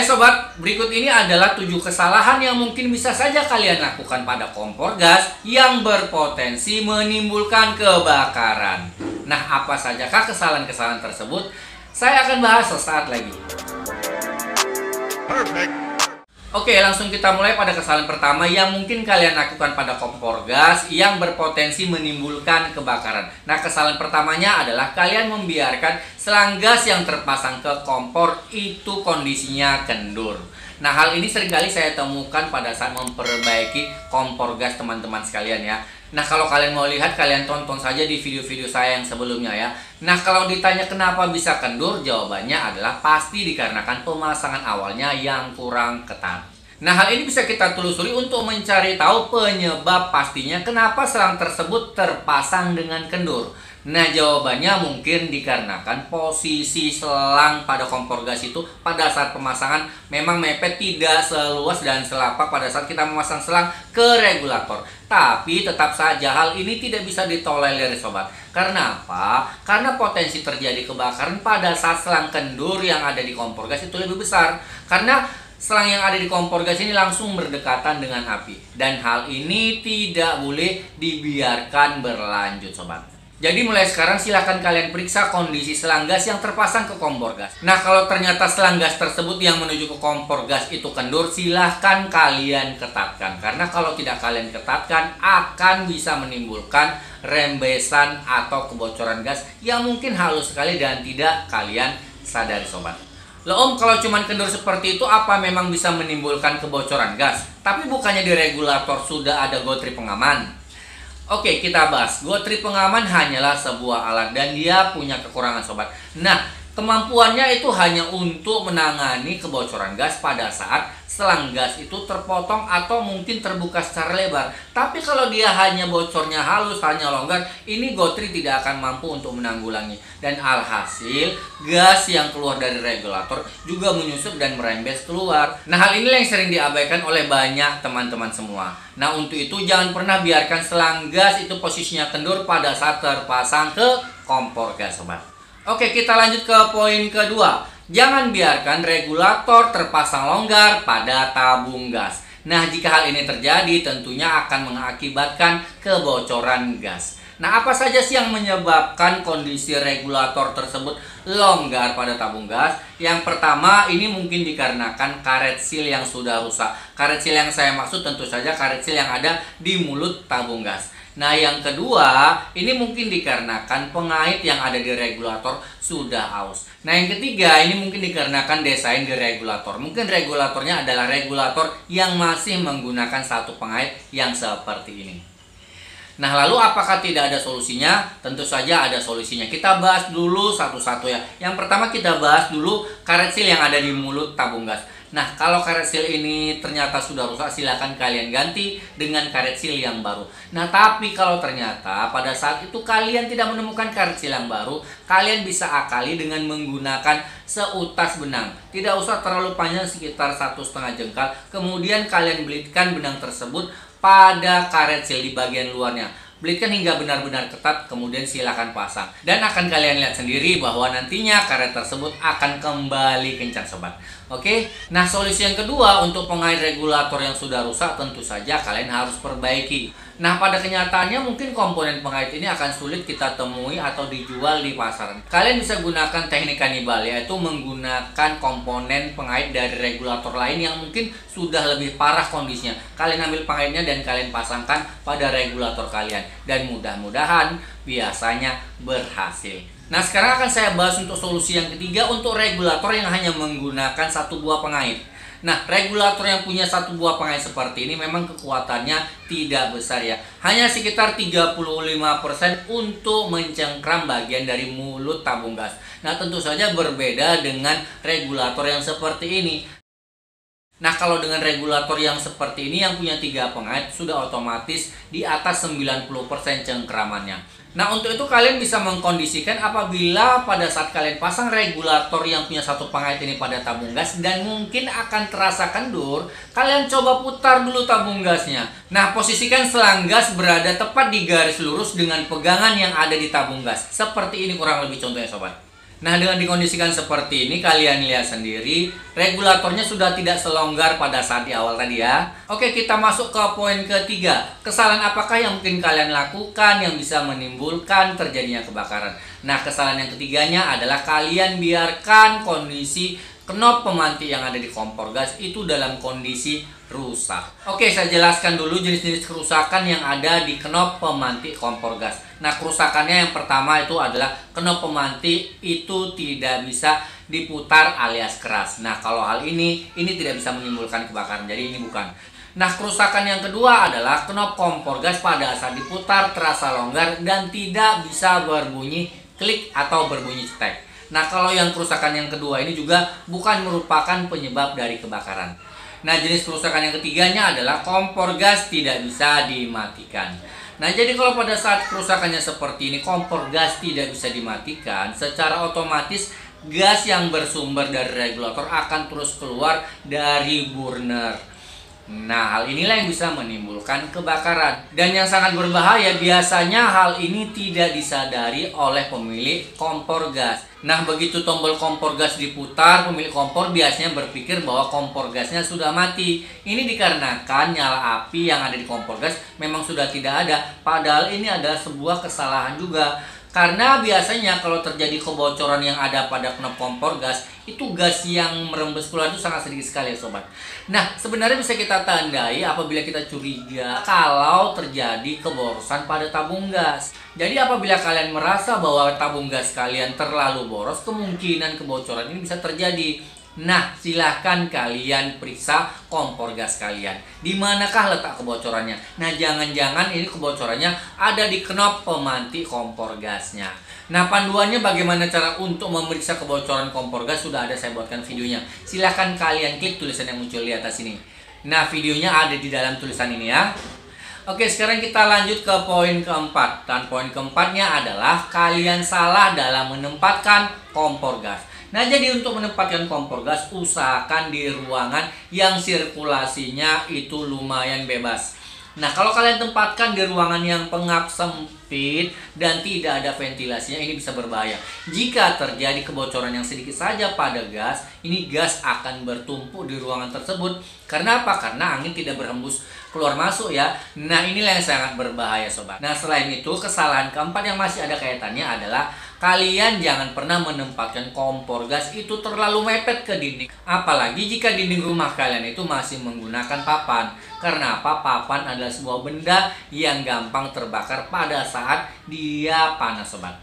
sobat, berikut ini adalah 7 kesalahan yang mungkin bisa saja kalian lakukan pada kompor gas yang berpotensi menimbulkan kebakaran. Nah, apa sajakah kesalahan-kesalahan tersebut? Saya akan bahas sesaat lagi. Perfect. Oke, langsung kita mulai pada kesalahan pertama yang mungkin kalian lakukan pada kompor gas yang berpotensi menimbulkan kebakaran. Nah, kesalahan pertamanya adalah kalian membiarkan selang gas yang terpasang ke kompor itu kondisinya kendur. Nah, hal ini seringkali saya temukan pada saat memperbaiki kompor gas teman-teman sekalian ya. Nah, kalau kalian mau lihat, kalian tonton saja di video-video saya yang sebelumnya ya. Nah, kalau ditanya kenapa bisa kendur, jawabannya adalah pasti dikarenakan pemasangan awalnya yang kurang ketat. Nah, hal ini bisa kita telusuri untuk mencari tahu penyebab pastinya kenapa selang tersebut terpasang dengan kendur. Nah, jawabannya mungkin dikarenakan posisi selang pada kompor gas itu pada saat pemasangan memang mepet tidak seluas dan selapak pada saat kita memasang selang ke regulator. Tapi tetap saja hal ini tidak bisa ditolerir sobat. Karena apa? Karena potensi terjadi kebakaran pada saat selang kendur yang ada di kompor gas itu lebih besar. Karena selang yang ada di kompor gas ini langsung berdekatan dengan api. Dan hal ini tidak boleh dibiarkan berlanjut sobat. Jadi mulai sekarang silahkan kalian periksa kondisi selang gas yang terpasang ke kompor gas. Nah, kalau ternyata selang gas tersebut yang menuju ke kompor gas itu kendur, silahkan kalian ketatkan. Karena kalau tidak kalian ketatkan akan bisa menimbulkan rembesan atau kebocoran gas yang mungkin halus sekali dan tidak kalian sadari sobat. Loh om, kalau cuman kendur seperti itu apa memang bisa menimbulkan kebocoran gas? Tapi bukannya di regulator sudah ada gotri pengaman? Oke, kita bahas. Gotri pengaman hanyalah sebuah alat dan dia punya kekurangan sobat. Nah, kemampuannya itu hanya untuk menangani kebocoran gas pada saat selang gas itu terpotong atau mungkin terbuka secara lebar. Tapi kalau dia hanya bocornya halus, hanya longgar, ini gotri tidak akan mampu untuk menanggulangi. Dan alhasil, gas yang keluar dari regulator juga menyusup dan merembes keluar. Nah, hal inilah yang sering diabaikan oleh banyak teman-teman semua. Nah, untuk itu jangan pernah biarkan selang gas itu posisinya kendur pada saat terpasang ke kompor gas sobat. Oke, kita lanjut ke poin kedua. Jangan biarkan regulator terpasang longgar pada tabung gas. Nah, jika hal ini terjadi tentunya akan mengakibatkan kebocoran gas. Nah, apa saja sih yang menyebabkan kondisi regulator tersebut longgar pada tabung gas? Yang pertama, ini mungkin dikarenakan karet seal yang sudah rusak. Karet seal yang saya maksud tentu saja karet seal yang ada di mulut tabung gas. Nah, yang kedua, ini mungkin dikarenakan pengait yang ada di regulator sudah aus. Nah, yang ketiga, ini mungkin dikarenakan desain di regulator. Mungkin regulatornya adalah regulator yang masih menggunakan satu pengait yang seperti ini. Nah, lalu apakah tidak ada solusinya? Tentu saja ada solusinya. Kita bahas dulu satu-satu ya. Yang pertama kita bahas dulu karet seal yang ada di mulut tabung gas. Nah, kalau karet seal ini ternyata sudah rusak, silakan kalian ganti dengan karet seal yang baru. Nah, tapi kalau ternyata pada saat itu kalian tidak menemukan karet seal yang baru, kalian bisa akali dengan menggunakan seutas benang. Tidak usah terlalu panjang, sekitar 1,5 jengkal. Kemudian kalian belitkan benang tersebut pada karet seal di bagian luarnya. Belitkan hingga benar-benar ketat, kemudian silakan pasang. Dan akan kalian lihat sendiri bahwa nantinya karet tersebut akan kembali kencang sobat. Oke, nah solusi yang kedua untuk pengait regulator yang sudah rusak tentu saja kalian harus perbaiki. Nah, pada kenyataannya mungkin komponen pengait ini akan sulit kita temui atau dijual di pasaran. Kalian bisa gunakan teknik kanibal, yaitu menggunakan komponen pengait dari regulator lain yang mungkin sudah lebih parah kondisinya. Kalian ambil pengaitnya dan kalian pasangkan pada regulator kalian. Dan mudah-mudahan biasanya berhasil. Nah, sekarang akan saya bahas untuk solusi yang ketiga untuk regulator yang hanya menggunakan satu buah pengait. Nah, regulator yang punya satu buah pengait seperti ini memang kekuatannya tidak besar ya. Hanya sekitar 35% untuk mencengkram bagian dari mulut tabung gas. Nah, tentu saja berbeda dengan regulator yang seperti ini. Nah, kalau dengan regulator yang seperti ini yang punya 3 pengait sudah otomatis di atas 90% cengkramannya. Nah, untuk itu kalian bisa mengkondisikan apabila pada saat kalian pasang regulator yang punya satu pengait ini pada tabung gas dan mungkin akan terasa kendur, kalian coba putar dulu tabung gasnya. Nah, posisikan selang gas berada tepat di garis lurus dengan pegangan yang ada di tabung gas. Seperti ini kurang lebih contohnya sobat. Nah, dengan dikondisikan seperti ini, kalian lihat sendiri, regulatornya sudah tidak selonggar pada saat di awal tadi ya. Oke, kita masuk ke poin ketiga. Kesalahan apakah yang mungkin kalian lakukan yang bisa menimbulkan terjadinya kebakaran? Nah, kesalahan yang ketiganya adalah kalian biarkan kondisi knop pemantik yang ada di kompor gas itu dalam kondisi rusak. Oke, saya jelaskan dulu jenis-jenis kerusakan yang ada di knop pemantik kompor gas. Nah, kerusakannya yang pertama itu adalah knop pemantik itu tidak bisa diputar alias keras. Nah, kalau hal ini tidak bisa menimbulkan kebakaran. Jadi ini bukan. Nah, kerusakan yang kedua adalah knop kompor gas pada saat diputar terasa longgar dan tidak bisa berbunyi klik atau berbunyi cetek. Nah, kalau yang kerusakan yang kedua ini juga bukan merupakan penyebab dari kebakaran. Nah, jenis kerusakan yang ketiganya adalah kompor gas tidak bisa dimatikan. Nah, jadi kalau pada saat kerusakannya seperti ini, kompor gas tidak bisa dimatikan, secara otomatis gas yang bersumber dari regulator akan terus keluar dari burner. Nah, hal inilah yang bisa menimbulkan kebakaran. Dan yang sangat berbahaya, biasanya hal ini tidak disadari oleh pemilik kompor gas. Nah, begitu tombol kompor gas diputar, pemilik kompor biasanya berpikir bahwa kompor gasnya sudah mati. Ini dikarenakan nyala api yang ada di kompor gas memang sudah tidak ada. Padahal ini adalah sebuah kesalahan juga. Karena biasanya kalau terjadi kebocoran yang ada pada knop kompor gas, itu gas yang merembes keluar itu sangat sedikit sekali ya sobat. Nah, sebenarnya bisa kita tandai apabila kita curiga kalau terjadi keborosan pada tabung gas. Jadi apabila kalian merasa bahwa tabung gas kalian terlalu boros, kemungkinan kebocoran ini bisa terjadi. Nah, silahkan kalian periksa kompor gas kalian. Di manakah letak kebocorannya? Nah, jangan-jangan ini kebocorannya ada di knop pemantik kompor gasnya. Nah, panduannya bagaimana cara untuk memeriksa kebocoran kompor gas sudah ada saya buatkan videonya. Silahkan kalian klik tulisan yang muncul di atas ini. Nah, videonya ada di dalam tulisan ini ya. Oke, sekarang kita lanjut ke poin keempat. Dan poin keempatnya adalah kalian salah dalam menempatkan kompor gas. Nah, jadi untuk menempatkan kompor gas, usahakan di ruangan yang sirkulasinya itu lumayan bebas. Nah, kalau kalian tempatkan di ruangan yang pengap sempit dan tidak ada ventilasinya, ini bisa berbahaya. Jika terjadi kebocoran yang sedikit saja pada gas, ini gas akan bertumpuk di ruangan tersebut. Karena apa? Karena angin tidak berhembus keluar masuk ya. Nah, inilah yang sangat berbahaya sobat. Nah, selain itu, kesalahan keempat yang masih ada kaitannya adalah kalian jangan pernah menempatkan kompor gas itu terlalu mepet ke dinding. Apalagi jika dinding rumah kalian itu masih menggunakan papan. Karena apa? Papan adalah sebuah benda yang gampang terbakar pada saat dia panas sobat.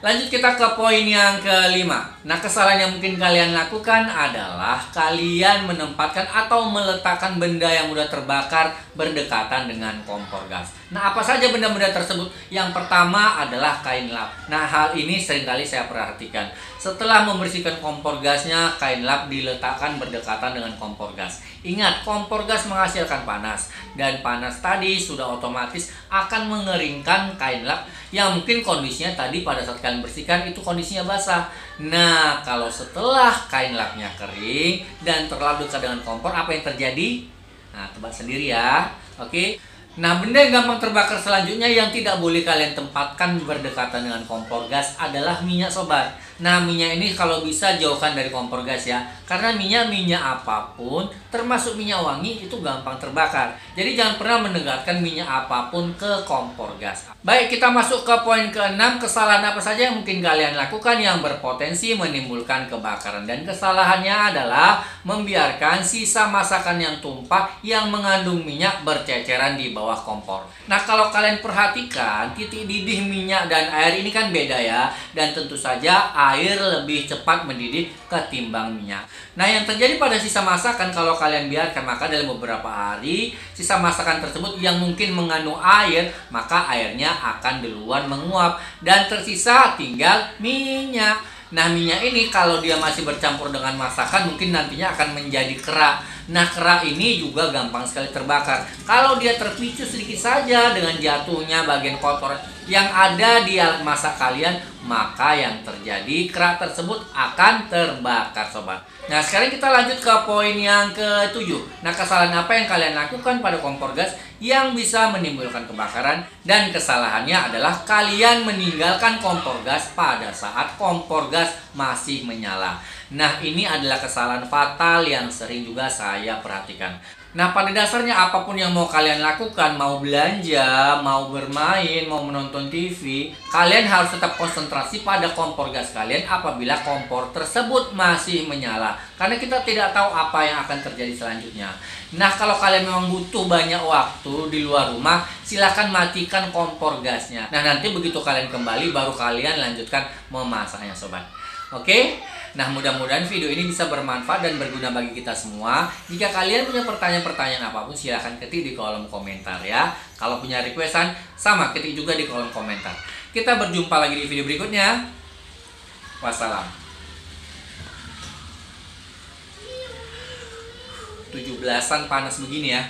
Lanjut kita ke poin yang kelima. Nah, kesalahan yang mungkin kalian lakukan adalah kalian menempatkan atau meletakkan benda yang mudah terbakar berdekatan dengan kompor gas. Nah, apa saja benda-benda tersebut? Yang pertama adalah kain lap. Nah, hal ini seringkali saya perhatikan. Setelah membersihkan kompor gasnya, kain lap diletakkan berdekatan dengan kompor gas. Ingat, kompor gas menghasilkan panas. Dan panas tadi sudah otomatis akan mengeringkan kain lap yang mungkin kondisinya tadi pada saat kalian bersihkan itu kondisinya basah. Nah, kalau setelah kain lapnya kering dan terlalu dekat dengan kompor, apa yang terjadi? Nah, tebak sendiri ya. Oke. Nah, benda yang gampang terbakar selanjutnya yang tidak boleh kalian tempatkan berdekatan dengan kompor gas adalah minyak sobat. Nah, minyak ini kalau bisa jauhkan dari kompor gas ya. Karena minyak apapun, termasuk minyak wangi, itu gampang terbakar. Jadi jangan pernah mendekatkan minyak apapun ke kompor gas. Baik, kita masuk ke poin ke-6. Kesalahan apa saja yang mungkin kalian lakukan yang berpotensi menimbulkan kebakaran. Dan kesalahannya adalah membiarkan sisa masakan yang tumpah yang mengandung minyak berceceran di bawah kompor. Nah, kalau kalian perhatikan, titik didih minyak dan air ini kan beda ya. Dan tentu saja air lebih cepat mendidih ketimbang minyak. Nah, yang terjadi pada sisa masakan kalau kalian biarkan, maka dalam beberapa hari sisa masakan tersebut yang mungkin mengandung air, maka airnya akan duluan menguap dan tersisa tinggal minyak. Nah, minyak ini kalau dia masih bercampur dengan masakan mungkin nantinya akan menjadi kerak. Nah, kerak ini juga gampang sekali terbakar. Kalau dia terpicu sedikit saja dengan jatuhnya bagian kotor yang ada di alat masak kalian, maka yang terjadi kerak tersebut akan terbakar, sobat. Nah, sekarang kita lanjut ke poin yang ke-7. Nah, kesalahan apa yang kalian lakukan pada kompor gas yang bisa menimbulkan kebakaran? Dan kesalahannya adalah kalian meninggalkan kompor gas pada saat kompor gas masih menyala. Nah, ini adalah kesalahan fatal yang sering juga saya perhatikan. Nah, pada dasarnya apapun yang mau kalian lakukan, mau belanja, mau bermain, mau menonton TV, kalian harus tetap konsentrasi pada kompor gas kalian apabila kompor tersebut masih menyala. Karena kita tidak tahu apa yang akan terjadi selanjutnya. Nah, kalau kalian memang butuh banyak waktu di luar rumah, silahkan matikan kompor gasnya. Nah, nanti begitu kalian kembali, baru kalian lanjutkan memasaknya, sobat. Oke, nah mudah-mudahan video ini bisa bermanfaat dan berguna bagi kita semua. Jika kalian punya pertanyaan-pertanyaan apapun, silahkan ketik di kolom komentar ya. Kalau punya requestan, sama ketik juga di kolom komentar. Kita berjumpa lagi di video berikutnya. Wassalam. 17-an panas begini ya.